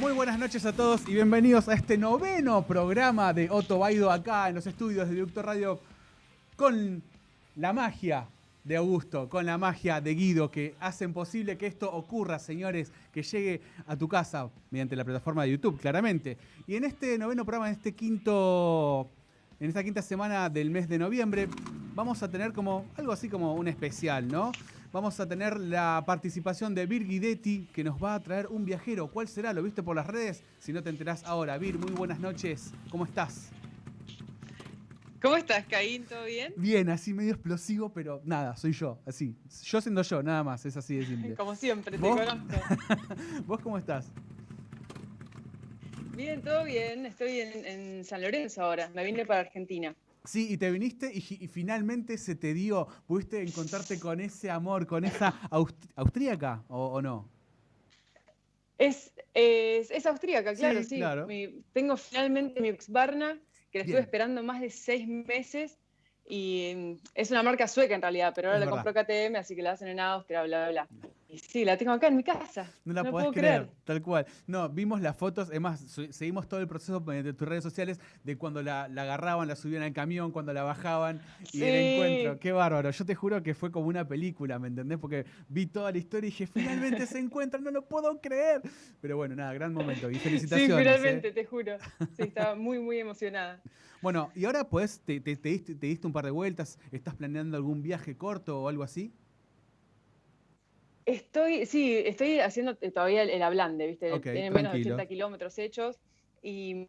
Muy buenas noches a todos y bienvenidos a este noveno programa de Otto Baido acá en los estudios de Viructo Radio con la magia de Augusto, con la magia de Guido, que hacen posible que esto ocurra, señores, que llegue a tu casa mediante la plataforma de YouTube, claramente. Y en este noveno programa, en esta quinta semana del mes de noviembre, vamos a tener como algo así como un especial, ¿no? Vamos a tener la participación de Vir Guidetti, que nos va a traer un viajero. ¿Cuál será? ¿Lo viste por las redes? Si no te enterás ahora. Vir, muy buenas noches. ¿Cómo estás? ¿Cómo estás, Caín? ¿Todo bien? Bien, así medio explosivo, pero nada, soy yo, así. Yo siendo yo, nada más, es así de simple. Como siempre, ¿Vos? te conozco. ¿Vos cómo estás? Bien, todo bien. Estoy en San Lorenzo ahora. Me vine para Argentina. Sí, y te viniste y finalmente se te dio. ¿Pudiste encontrarte con ese amor, con esa austríaca o no? Es austríaca, claro, Sí, sí. claro. Tengo finalmente mi Husqvarna, que la estuve Bien, esperando más de 6 meses. Y es una marca sueca en realidad, pero ahora es la verdad. compró KTM, así que la hacen en Austria, bla, bla, bla. Y sí, la tengo acá en mi casa. No la No podés puedo creer, creer. tal cual. No, vimos las fotos, es más, seguimos todo el proceso de tus redes sociales de cuando la agarraban, la subían al camión, cuando la bajaban y el encuentro. Sí, Qué bárbaro. Yo te juro que fue como una película, ¿me entendés? Porque vi toda la historia y dije, finalmente se encuentran, no lo puedo creer. Pero bueno, nada, gran momento. Y sí, felicitaciones, ¿eh? finalmente, te juro. Sí, estaba muy, muy emocionada. Bueno, y ahora pues, te diste un par de vueltas, ¿estás planeando algún viaje corto o algo así? Estoy haciendo todavía el Ablande, ¿viste? Ok, Tiene menos de tranquilo. 80 kilómetros hechos y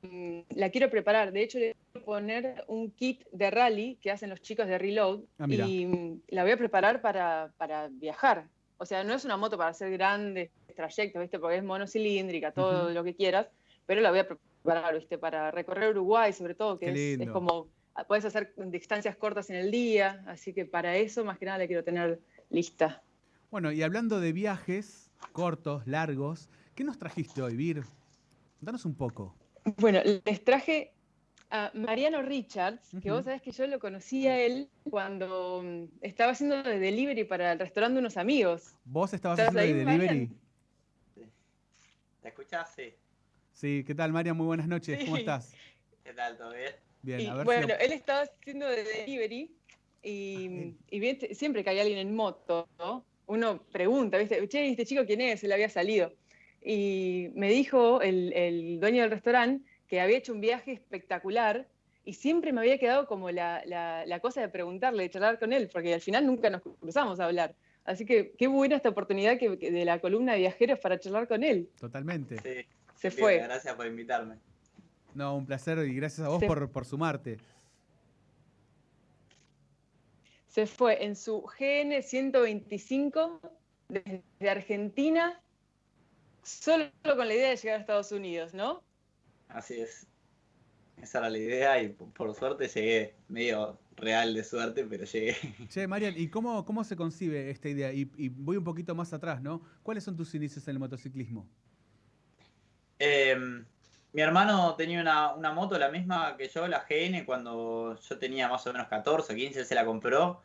la quiero preparar. De hecho, le voy a poner un kit de rally que hacen los chicos de Reload Ah, mira. y la voy a preparar para viajar. O sea, no es una moto para hacer grandes trayectos, ¿viste? Porque es monocilíndrica, todo lo que quieras, pero la voy a preparar, ¿viste? Para recorrer Uruguay, sobre todo, Qué que es lindo. como, puedes hacer distancias cortas en el día, así que para eso, más que nada, la quiero tener lista. Bueno, y hablando de viajes cortos, largos, ¿qué nos trajiste hoy, Vir? Danos un poco. Bueno, les traje a Mariano Richards, que vos Ujú. sabés que yo lo conocí a él cuando estaba haciendo de delivery para el restaurante de unos amigos. ¿Vos estabas ¿Estás haciendo de ahí, Marian? delivery? Sí. ¿Te escuchás? Sí. Sí, ¿qué tal, María? Muy buenas noches. ¿Cómo Sí. estás? ¿Qué tal? ¿Todo bien? Bien, a Y ver si bueno, lo... él estaba haciendo de delivery Ah, él. siempre que hay alguien en moto, ¿no? Uno pregunta, ¿viste? Che, ¿este chico quién es? Él había salido. Y me dijo el dueño del restaurante que había hecho un viaje espectacular y siempre me había quedado como la cosa de preguntarle, de charlar con él, porque al final nunca nos cruzamos a hablar. Así que qué buena esta oportunidad que de la columna de viajeros para charlar con él. Totalmente. Sí. Se Bien, fue. gracias por invitarme. No, un placer y gracias a vos Se, por sumarte. se fue en su GN 125 desde Argentina solo con la idea de llegar a Estados Unidos, ¿no? Así es. Esa era la idea y por suerte llegué. Medio real de suerte, pero llegué. Che, Marian, ¿y cómo se concibe esta idea? Y voy un poquito más atrás, ¿no? ¿Cuáles son tus inicios en el motociclismo? Mi hermano tenía una moto, la misma que yo, la GN, cuando yo tenía más o menos 14 o 15, él se la compró.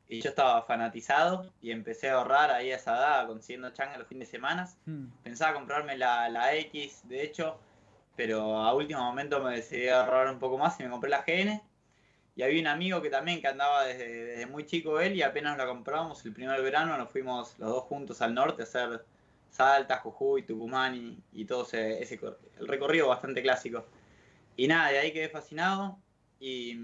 Y yo estaba fanatizado y empecé a ahorrar ahí a esa edad, consiguiendo changa los fines de semana. Hmm. Pensaba comprarme la X, de hecho, pero a último momento me decidí a ahorrar un poco más y me compré la GN. Y había un amigo que también que andaba desde muy chico él y apenas la compramos el primer verano nos fuimos los dos juntos al norte a hacer Salta, Jujuy, Tucumán y todo el recorrido bastante clásico. Y nada, de ahí quedé fascinado y,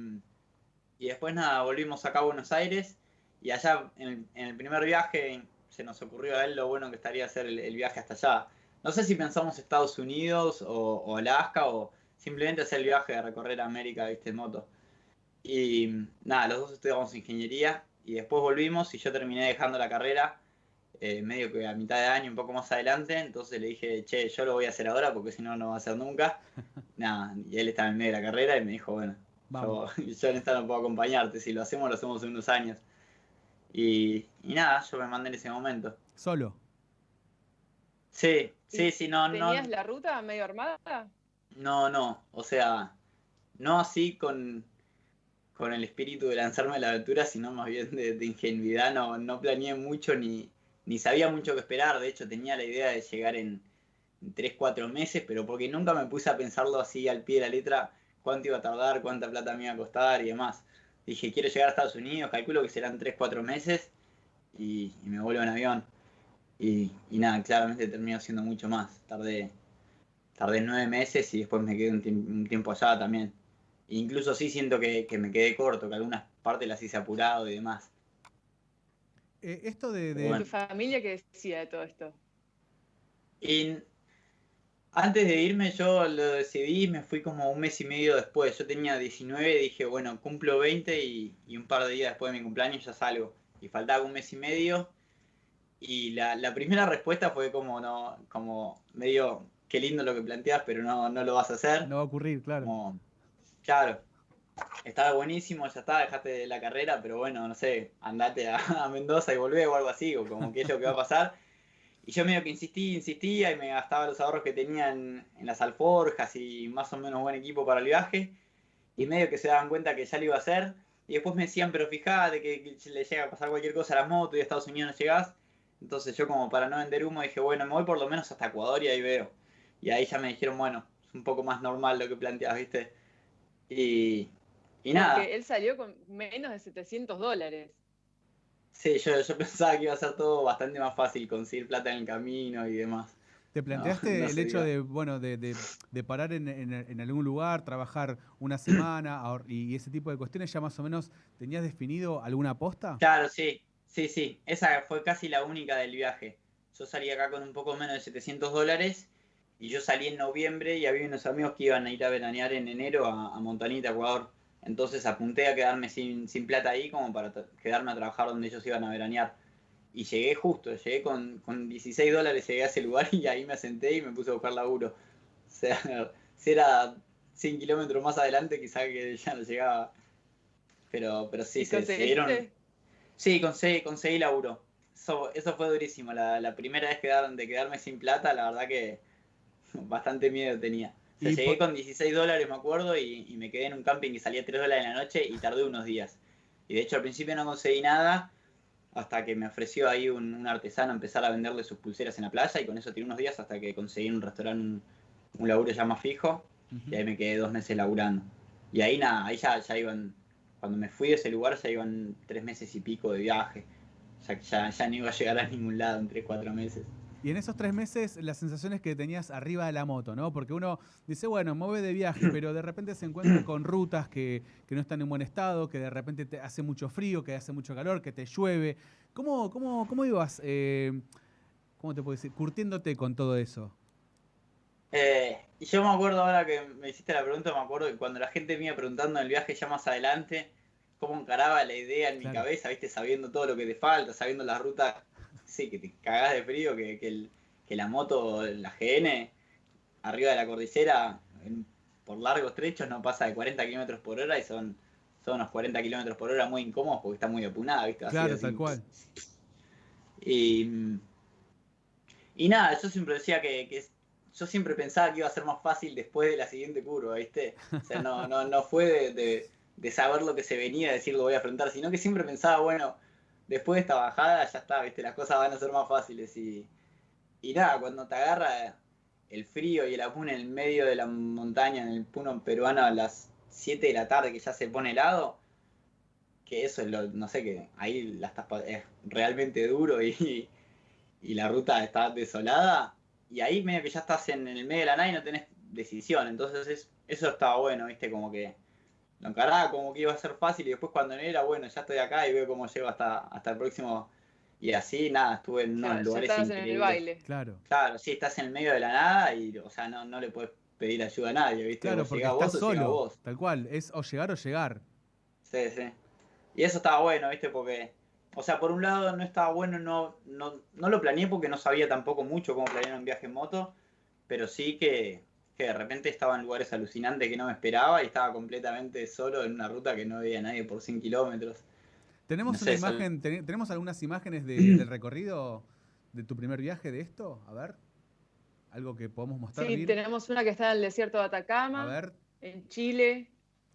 y después nada, volvimos acá a Buenos Aires y allá en el primer viaje se nos ocurrió a él lo bueno que estaría hacer el viaje hasta allá. No sé si pensamos Estados Unidos o Alaska o simplemente hacer el viaje de recorrer América, viste, en moto. Y nada, los dos estudiamos ingeniería y después volvimos y yo terminé dejando la carrera medio que a mitad de año, un poco más adelante. Entonces le dije, che, yo lo voy a hacer ahora porque si no, no va a hacer nunca. Nada, y él estaba en medio de la carrera y me dijo, bueno, Vamos. yo en esta no puedo acompañarte. Si lo hacemos en unos años. Y nada, yo me mandé en ese momento. ¿Solo? Sí, ¿Y sí, sí, no, tenías no, la ruta medio armada? no, no. O sea, no así con el espíritu de lanzarme a la aventura, sino más bien de ingenuidad. No planeé mucho ni sabía mucho qué esperar. De hecho, tenía la idea de llegar en 3, 4 meses, pero porque nunca me puse a pensarlo así al pie de la letra, cuánto iba a tardar, cuánta plata me iba a costar y demás. Dije, quiero llegar a Estados Unidos, calculo que serán 3, 4 meses y me vuelvo en avión. Y nada, claramente terminó siendo mucho más. Tardé 9 meses y después me quedé un tiempo allá también. E incluso sí siento que me quedé corto, que algunas partes las hice apurado y demás. Esto Pero ¿Y bueno. tu familia qué decía de todo esto? Y antes de irme yo lo decidí, me fui como un mes y medio después. Yo tenía 19, dije, bueno, cumplo 20 y un par de días después de mi cumpleaños ya salgo. Y faltaba un mes y medio. Y la primera respuesta fue como, no, como medio, qué lindo lo que planteas, pero no lo vas a hacer. no va a ocurrir, claro. Como, claro, estaba buenísimo, ya está, dejaste la carrera, pero bueno, no sé, andate a Mendoza y volvé o algo así, o como que es lo que va a pasar. Y yo medio que insistía y me gastaba los ahorros que tenía en las alforjas y más o menos buen equipo para el viaje. Y medio que se daban cuenta que ya lo iba a hacer. Y después me decían, pero fíjate que le llega a pasar cualquier cosa a la moto y a Estados Unidos no llegás. Entonces yo como para no vender humo dije, bueno, me voy por lo menos hasta Ecuador y ahí veo. Y ahí ya me dijeron, bueno, es un poco más normal lo que planteas, ¿viste? Y, y nada, Porque él salió con menos de $700. sí, yo pensaba que iba a ser todo bastante más fácil conseguir plata en el camino y demás. ¿Te No, planteaste no el se hecho dio. de, bueno, de parar en algún lugar, trabajar una semana y ese tipo de cuestiones? ¿Ya más o menos tenías definido alguna aposta? Claro, sí, sí, sí. Esa fue casi la única del viaje. Yo salí acá con un poco menos de $700 y yo salí en noviembre y había unos amigos que iban a ir a veranear en enero a Montanita, Ecuador. Entonces apunté a quedarme sin plata ahí como para quedarme a trabajar donde ellos iban a veranear. Y llegué justo, llegué con $16, llegué a ese lugar y ahí me senté y me puse a buscar laburo. O sea, si era 100 kilómetros más adelante, quizá que ya no llegaba. Pero sí, ¿Y se dieron. conseguiste? Sí, conseguí laburo. Eso fue durísimo. La primera vez de quedarme sin plata, la verdad que bastante miedo tenía. O sea, Y llegué por- con $16, me acuerdo, y me quedé en un camping que salía $3 en la noche y tardé unos días. Y de hecho al principio no conseguí nada hasta que me ofreció ahí un artesano empezar a venderle sus pulseras en la playa y con eso tiré unos días hasta que conseguí en un restaurante un laburo ya más fijo y Ujú. ahí me quedé 2 meses laburando. Y ahí nada, ahí ya iban, cuando me fui de ese lugar ya iban 3 meses y pico de viaje. O sea que ya no iba a llegar a ningún lado en 3, 4 meses. Y en esos 3 meses, las sensaciones que tenías arriba de la moto, ¿no? Porque uno dice, bueno, me voy de viaje, pero de repente se encuentra con rutas que no están en buen estado, que de repente te hace mucho frío, que hace mucho calor, que te llueve. ¿Cómo ibas, cómo te puedo decir, curtiéndote con todo eso? Y yo me acuerdo ahora que me hiciste la pregunta, me acuerdo que cuando la gente me iba preguntando en el viaje ya más adelante, cómo encaraba la idea en mi Claro. cabeza, viste, sabiendo todo lo que te falta, sabiendo las rutas, sí, que te cagás de frío, que la moto, la GN, arriba de la cordillera, por largos trechos no pasa de 40 kilómetros por hora y son unos 40 kilómetros por hora muy incómodos porque está muy apunada, viste, Claro, tal así. cual. Y, y nada, yo siempre decía yo siempre pensaba que iba a ser más fácil después de la siguiente curva, ¿viste? O sea, no fue de saber lo que se venía, decir lo voy a afrontar, sino que siempre pensaba, bueno, después de esta bajada ya está, ¿viste? Las cosas van a ser más fáciles. Y nada, cuando te agarra el frío y el apune en el medio de la montaña, en el puno peruano a las 7 de la tarde que ya se pone helado, que eso es no sé, que ahí es realmente duro y la ruta está desolada, y ahí medio que ya estás en el medio de la nada y no tenés decisión, entonces eso estaba bueno, viste, como que lo encaraba como que iba a ser fácil y después cuando no era, bueno, ya estoy acá y veo cómo llego hasta el próximo, y así, nada, estuve en unos Ya lugares estabas en el increíbles. baile. Claro. Claro, sí, estás en el medio de la nada y, o sea, no le puedes pedir ayuda a nadie, viste, o Claro, porque llegás estás vos o llegás solo, vos. tal cual. Es o llegar o llegar. Sí, sí. Y eso estaba bueno, ¿viste? Porque, o sea, por un lado no estaba bueno, no lo planeé porque no sabía tampoco mucho cómo planear un viaje en moto, pero sí que de repente estaba en lugares alucinantes que no me esperaba y estaba completamente solo en una ruta que no veía a nadie por 100 kilómetros. No ¿Tenemos una sé, eso. imagen, tenemos algunas imágenes del recorrido de tu primer viaje de esto? A ver, algo que podamos mostrar, Sí, Vir. tenemos una que está en el desierto de A Atacama, ver, en Chile.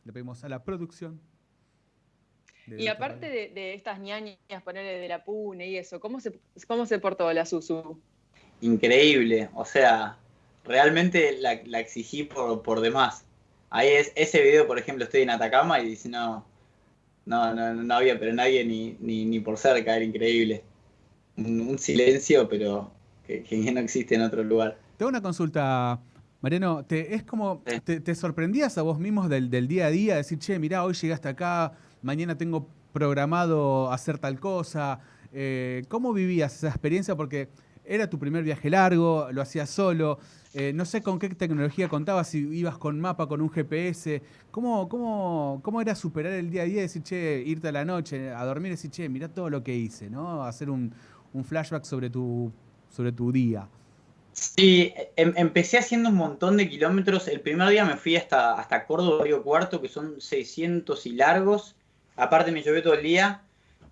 le pedimos a la producción de Y Auto aparte Radio. de estas ñañas, ponerle de la Pune y eso, ¿cómo se portó la Susu? Increíble, o sea. realmente la exigí por demás. Ahí ese video, por ejemplo, estoy en Atacama y dice, no había pero nadie ni por cerca, era increíble. Un silencio, pero que no existe en otro lugar. Tengo una consulta, Mariano. Es como, Sí. te sorprendías a vos mismos del día a día? Decir, che, mirá, hoy llegué hasta acá, mañana tengo programado hacer tal cosa. ¿Cómo vivías esa experiencia? Porque era tu primer viaje largo, lo hacías solo. No sé con qué tecnología contabas, si ibas con mapa, con un GPS. ¿Cómo era superar el día a día y decir, che, irte a la noche, a dormir y decir, che, mirá todo lo que hice, ¿no? Hacer un flashback sobre tu día. Sí, empecé haciendo un montón de kilómetros. El primer día me fui hasta Córdoba, Río Cuarto, que son 600 y largos. Aparte me llovió todo el día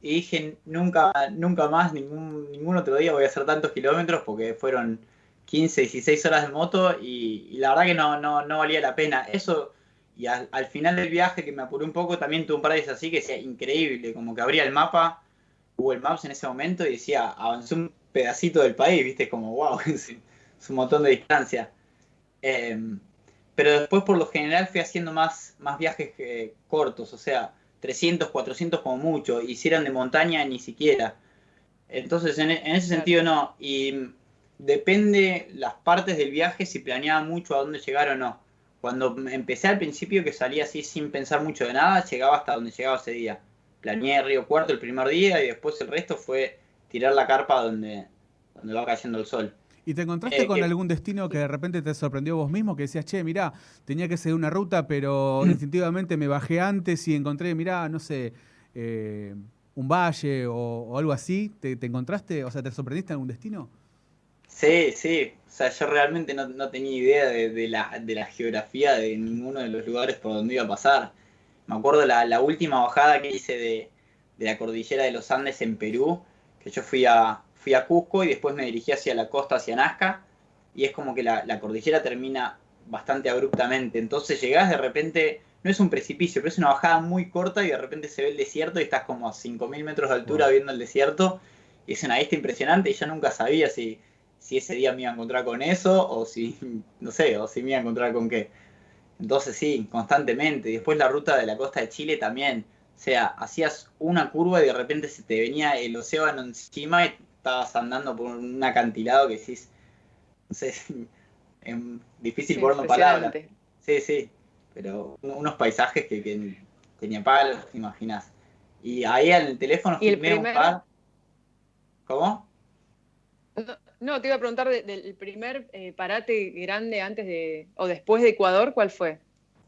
y dije, nunca más, ningún otro día voy a hacer tantos kilómetros porque fueron 15, 16 horas de moto y la verdad que no valía la pena. Eso, y al final del viaje, que me apuré un poco, también tuve un par de días así que decía increíble, como que abría el mapa, Google Maps en ese momento y decía, avancé un pedacito del país, viste, como wow, es un montón de distancia. Eh, pero después por lo general fui haciendo más viajes cortos, o sea, 300, 400 como mucho, y si eran de montaña ni siquiera. Entonces en ese Claro. sentido no, y depende las partes del viaje si planeaba mucho a dónde llegar o no. Cuando empecé al principio que salía así sin pensar mucho de nada, llegaba hasta donde llegaba ese día. Planeé Río Cuarto el primer día y después el resto fue tirar la carpa donde va cayendo el sol. ¿Y te encontraste con Que algún destino que de repente te sorprendió vos mismo? Que decías, che, mirá, tenía que seguir una ruta, pero instintivamente me bajé antes y encontré, mirá, no sé, eh, un valle o algo así. ¿Te encontraste? O sea, ¿te sorprendiste en algún destino? Sí, sí. O sea, yo realmente no tenía idea de la geografía de ninguno de los lugares por donde iba a pasar. Me acuerdo la última bajada que hice de la cordillera de los Andes en Perú, que yo fui a Cusco y después me dirigí hacia la costa, hacia Nazca, y es como que la cordillera termina bastante abruptamente. Entonces llegás de repente, no es un precipicio, pero es una bajada muy corta y de repente se ve el desierto y estás como a 5.000 metros de altura Wow. viendo el desierto. Y es una vista impresionante y yo nunca sabía si ese día me iba a encontrar con eso o si, no sé, o si me iba a encontrar con qué. Entonces sí, constantemente. Y después la ruta de la costa de Chile también. O sea, hacías una curva y de repente se te venía el océano encima y estabas andando por un acantilado que decís, no sé, es difícil Sí, ponerlo en palabras. impresionante. Sí, sí, pero unos paisajes que tenía palos, te imaginas. Y ahí en el teléfono Y el filmé un primer, par. ¿Cómo? no, te iba a preguntar del primer parate grande antes de, o después de Ecuador, ¿cuál fue?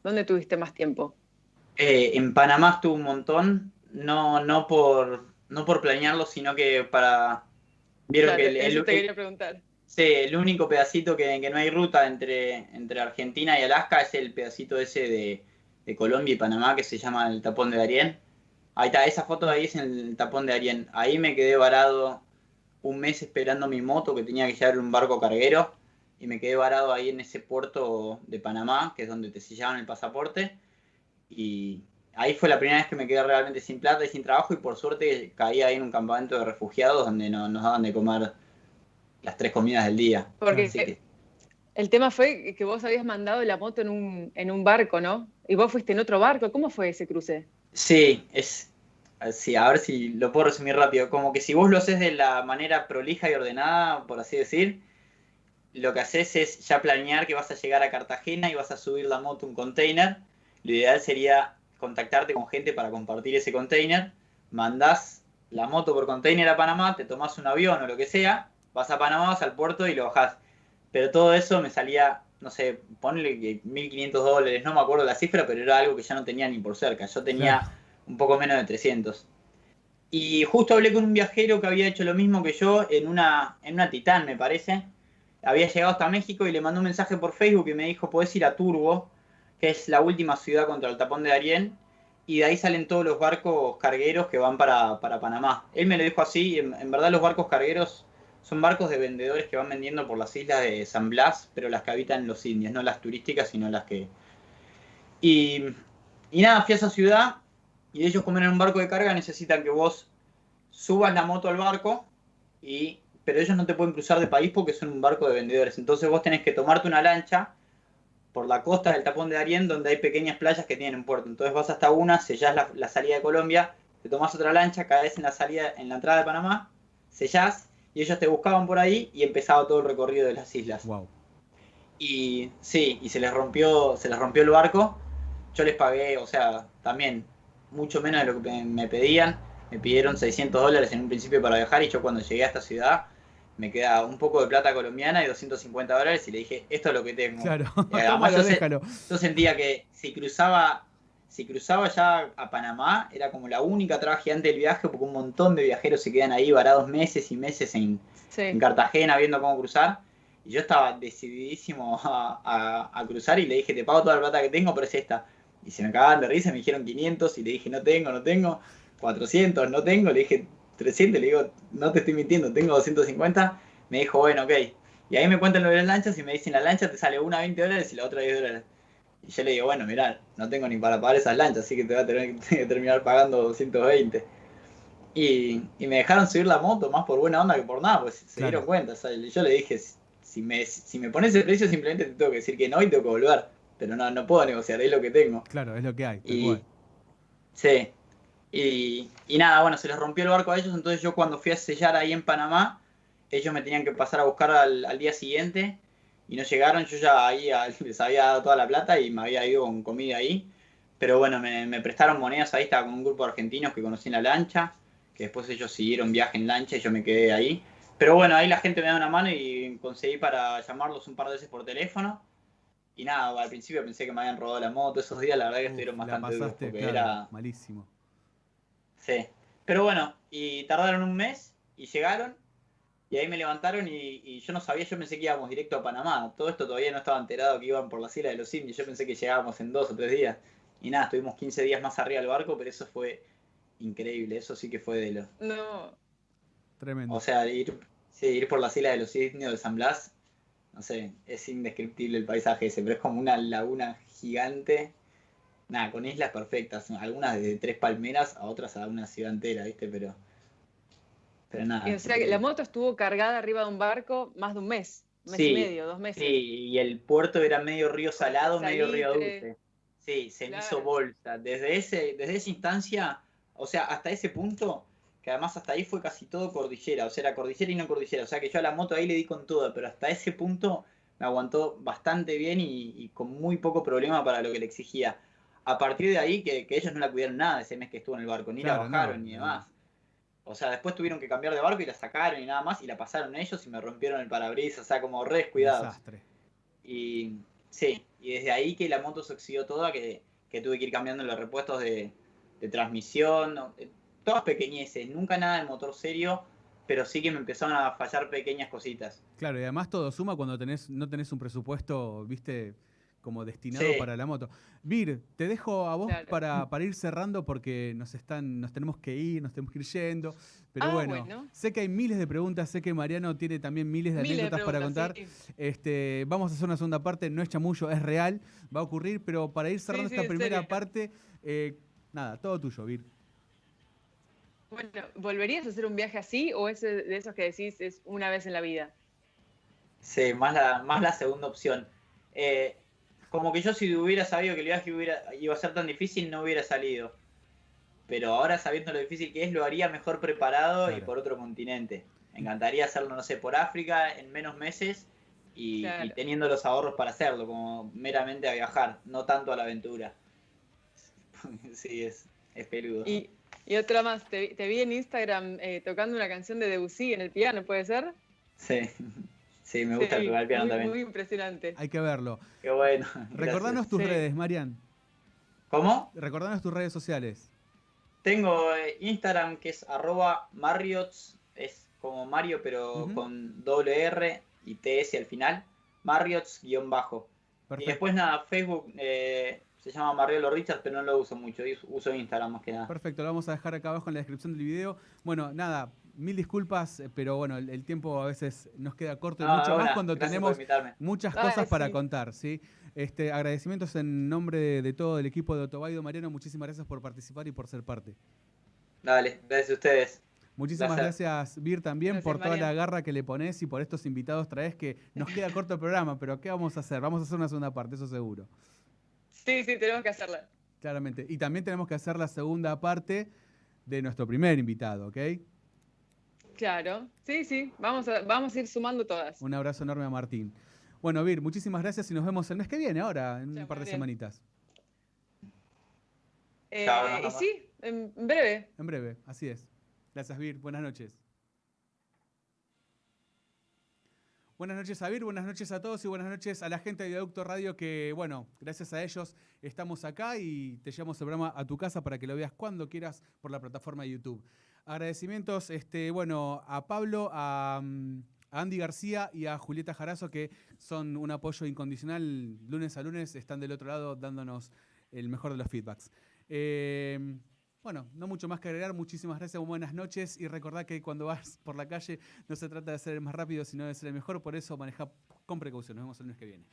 ¿Dónde tuviste más tiempo? En Panamá estuve un montón, no por planearlo, sino que para. Vieron Claro, que eso te quería preguntar. sí, el único pedacito que no hay ruta entre Argentina y Alaska es el pedacito ese de Colombia y Panamá que se llama el Tapón de Darién. Ahí está, esa foto de ahí es en el Tapón de Darién. Ahí me quedé varado un mes esperando mi moto que tenía que llevar un barco carguero y me quedé varado ahí en ese puerto de Panamá, que es donde te sellaban el pasaporte. Y ahí fue la primera vez que me quedé realmente sin plata y sin trabajo y por suerte caí ahí en un campamento de refugiados donde nos daban de comer las 3 comidas del día. Claro. Así que Porque el tema fue que vos habías mandado la moto en un barco, ¿no? Y vos fuiste en otro barco. ¿Cómo fue ese cruce? sí, sí, a ver si lo puedo resumir rápido. Como que si vos lo haces de la manera prolija y ordenada, por así decir, lo que haces es ya planear que vas a llegar a Cartagena y vas a subir la moto a un container. Lo ideal sería contactarte con gente para compartir ese container. Mandás la moto por container a Panamá, te tomás un avión o lo que sea, vas a Panamá, vas al puerto y lo bajás. Pero todo eso me salía, no sé, ponle que $1.500, no me acuerdo la cifra, pero era algo que ya no tenía ni por cerca. Yo Claro. tenía un poco menos de 300. Y justo hablé con un viajero que había hecho lo mismo que yo en una Titán, me parece. Había llegado hasta México y le mandó un mensaje por Facebook y me dijo, podés ir a Turbo, que es la última ciudad contra el tapón de Darién, y de ahí salen todos los barcos cargueros que van para Panamá. Él me lo dijo así, en verdad los barcos cargueros son barcos de vendedores que van vendiendo por las islas de San Blas, pero las que habitan los indios, no las turísticas, sino las que. Y, y nada, fui a esa ciudad y ellos como en un barco de carga necesitan que vos subas la moto al barco y pero ellos no te pueden cruzar de país porque son un barco de vendedores. Entonces vos tenés que tomarte una lancha por la costa del Tapón de Darién, donde hay pequeñas playas que tienen puerto. Entonces vas hasta una, sellás la salida de Colombia, te tomás otra lancha, caes en la salida, en la entrada de Panamá, sellás, y ellos te buscaban por ahí y empezaba todo el recorrido de las islas. Wow. Y sí, y se les rompió el barco. Yo les pagué, o sea, también mucho menos de lo que me pedían. Me pidieron $600 en un principio para viajar, y yo cuando llegué a esta ciudad me queda un poco de plata colombiana y $250, y le dije, esto es lo que tengo. Claro, Además tómalo, déjalo. yo sentía que si cruzaba ya a Panamá, era como la única traba gigante del viaje, porque un montón de viajeros se quedan ahí varados meses y meses en Cartagena viendo cómo cruzar. Y yo estaba decididísimo a cruzar, y le dije, te pago toda la plata que tengo, pero es esta. Y se me cagaban de risa, me dijeron 500, y le dije, no tengo. 400, no tengo, le dije 300, le digo, no te estoy mintiendo, tengo 250. Me dijo, bueno, ok. Y ahí me cuentan lo de las lanchas y me dicen, la lancha te sale una $20 y la otra $10. Y yo le digo, bueno, mirá, no tengo ni para pagar esas lanchas, así que te voy a tener que terminar pagando 220. Y me dejaron subir la moto más por buena onda que por nada, pues se dieron cuenta. O sea, yo le dije, si me pones el precio, simplemente te tengo que decir que no y tengo que volver. Pero no puedo negociar, es lo que tengo. Claro, es lo que hay. Sí. Y nada, bueno, se les rompió el barco a ellos, entonces yo cuando fui a sellar ahí en Panamá, ellos me tenían que pasar a buscar al día siguiente, y no llegaron. Yo ya ahí les había dado toda la plata y me había ido con comida ahí. Pero bueno, me prestaron monedas ahí, estaba con un grupo de argentinos que conocí en la lancha, que después ellos siguieron viaje en lancha y yo me quedé ahí. Pero bueno, ahí la gente me da una mano y conseguí para llamarlos un par de veces por teléfono. Y nada, al principio pensé que me habían robado la moto. Esos días la verdad que estuvieron bastante duros porque era malísimo. Sí, pero bueno, y tardaron un mes y llegaron, y ahí me levantaron y yo no sabía, yo pensé que íbamos directo a Panamá. Todo esto todavía no estaba enterado que iban por las Islas de los Indios. Yo pensé que llegábamos en 2 o 3 días. Y nada, estuvimos 15 días más arriba del barco, pero eso fue increíble. Eso sí que fue de lo... No. Tremendo. O sea, ir por las Islas de los Indios de San Blas, no sé, es indescriptible el paisaje ese, pero es como una laguna gigante. Nada, con islas perfectas, algunas de 3 palmeras, a otras a una ciudad entera, ¿viste? Pero nada. Y, o sea, que la moto estuvo cargada arriba de un barco más de un mes y medio, 2 meses. Sí, y el puerto era medio río salado, medio río dulce. Sí, se me hizo bolsa. Desde esa instancia, o sea, hasta ese punto, que además hasta ahí fue casi todo cordillera, o sea, era cordillera y no cordillera. O sea, que yo a la moto ahí le di con todo, pero hasta ese punto me aguantó bastante bien y con muy poco problema para lo que le exigía. A partir de ahí, que ellos no la cuidaron nada ese mes que estuvo en el barco, ni la bajaron ni demás. O sea, después tuvieron que cambiar de barco y la sacaron y nada más, y la pasaron ellos y me rompieron el parabrisas, o sea, como re descuidados. Desastre. Y sí, y desde ahí que la moto se oxidó toda, que tuve que ir cambiando los repuestos de transmisión, todas pequeñeces, nunca nada de motor serio, pero sí que me empezaron a fallar pequeñas cositas. Claro, y además todo suma cuando no tenés un presupuesto, viste, como destinado para la moto. Vir, te dejo a vos para ir cerrando porque nos tenemos que ir yendo. Pero bueno, sé que hay miles de preguntas, sé que Mariano tiene también miles de anécdotas para contar. Sí. Vamos a hacer una segunda parte, no es chamullo, es real, va a ocurrir, pero para ir cerrando esta primera parte, nada, todo tuyo, Vir. Bueno, ¿volverías a hacer un viaje así o es de esos que decís es una vez en la vida? Sí, más la segunda opción. Como que yo si hubiera sabido que el viaje iba a ser tan difícil, no hubiera salido. Pero ahora sabiendo lo difícil que es, lo haría mejor preparado y por otro continente. Me encantaría hacerlo, no sé, por África en menos meses y teniendo los ahorros para hacerlo, como meramente a viajar, no tanto a la aventura. Sí, es peludo. Y otra más, te vi en Instagram tocando una canción de Debussy en el piano, ¿puede ser? Sí, me gusta tocar el piano también. Muy impresionante. Hay que verlo. Qué bueno. Recordanos tus redes, Marian. ¿Cómo? Recordanos tus redes sociales. Tengo Instagram que es @Marriots, es como Mario pero con doble R y TS al final, Marriots_. Y después nada, Facebook se llama Mariolo Richards, pero no lo uso mucho, uso Instagram más que nada. Perfecto, lo vamos a dejar acá abajo en la descripción del video. Bueno, nada, mil disculpas, pero bueno, el tiempo a veces nos queda corto y mucho más cuando tenemos muchas cosas para contar, ¿sí? Agradecimientos en nombre de todo el equipo de Otobaido. Mariano, muchísimas gracias por participar y por ser parte. Dale, gracias a ustedes. Muchísimas gracias, Vir, también Gracias, por toda Marian. la garra que le ponés y por estos invitados traes, que nos queda corto el programa, pero ¿qué vamos a hacer? Vamos a hacer una segunda parte, eso seguro. Sí, tenemos que hacerla. Claramente. Y también tenemos que hacer la segunda parte de nuestro primer invitado, ¿ok? Claro, sí, vamos a ir sumando todas. Un abrazo enorme a Martín. Bueno, Vir, muchísimas gracias y nos vemos el mes que viene, ahora, en un par de semanitas. Y sí, en breve. En breve, así es. Gracias, Vir. Buenas noches. Buenas noches a Vir, buenas noches a todos y buenas noches a la gente de Viaducto Radio que, bueno, gracias a ellos estamos acá y te llevamos el programa a tu casa para que lo veas cuando quieras por la plataforma de YouTube. Agradecimientos, a Pablo, a Andy García y a Julieta Jarazo, que son un apoyo incondicional. Lunes a lunes están del otro lado dándonos el mejor de los feedbacks. Bueno, no mucho más que agregar. Muchísimas gracias, buenas noches. Y recordad que cuando vas por la calle no se trata de ser el más rápido, sino de ser el mejor. Por eso maneja con precaución. Nos vemos el lunes que viene.